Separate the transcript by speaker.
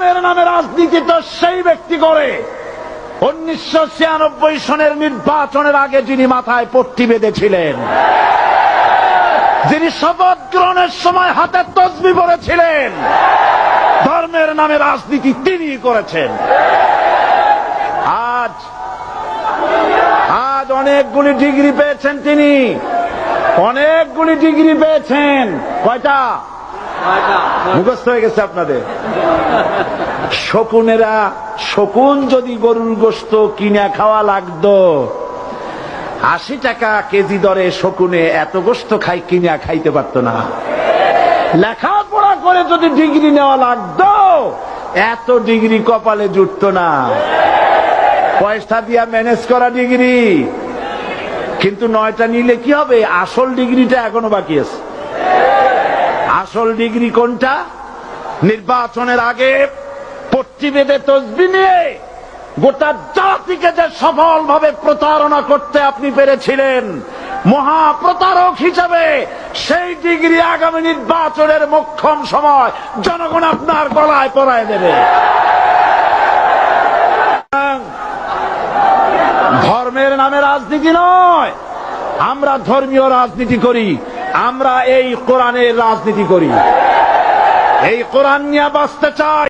Speaker 1: ধর্মের নামে রাজনীতি তো সেই ব্যক্তি করে 1996 সনের নির্বাচনের আগে যিনি মাথায় পট্টি বেঁধেছিলেন, যিনি শপথ গ্রহণের সময় হাতে তসবিহ পড়েছিলেন, ধর্মের নামে রাজনীতি তিনি করেছেন। আজ অনেকগুলি ডিগ্রি পেয়েছেন তিনি, অনেকগুলি ডিগ্রি পেয়েছেন। কয়টা? মুখস্থ হয়ে গেছে আপনাদের। শকুনেরা, শকুন যদি গরুর গোশত কিনে খাওয়া লাগতো 80 টাকা কেজি দরে, শকুনে এত গোশত কিনা খাইতে পারতো না। লেখাপড়া করে যদি ডিগ্রি নেওয়া লাগতো এত ডিগ্রি কপালে জুটতো না। পয়সা দিয়া ম্যানেজ করা ডিগ্রি, কিন্তু 9টা নিলে কি হবে? আসল ডিগ্রিটা এখনো বাকি আছে। আসল ডিগ্রি কোনটা? নির্বাচনের আগে পট্টি বেঁধে তসবিহ নিয়ে গোটা জাতিকে যে সফলভাবে প্রতারণা করতে আপনি পেরেছিলেন, মহাপ্রতারক হিসেবে সেই ডিগ্রি আগামী নির্বাচনের মোক্ষম সময় জনগণ আপনার গলায় পরায় দেবে। ধর্মের নামে রাজনীতি নয়, আমরা ধর্মীয় রাজনীতি করি, আমরা এই কোরআনের রাজনীতি করি। এই কোরআন নিয়ে বাঁচতে চাই।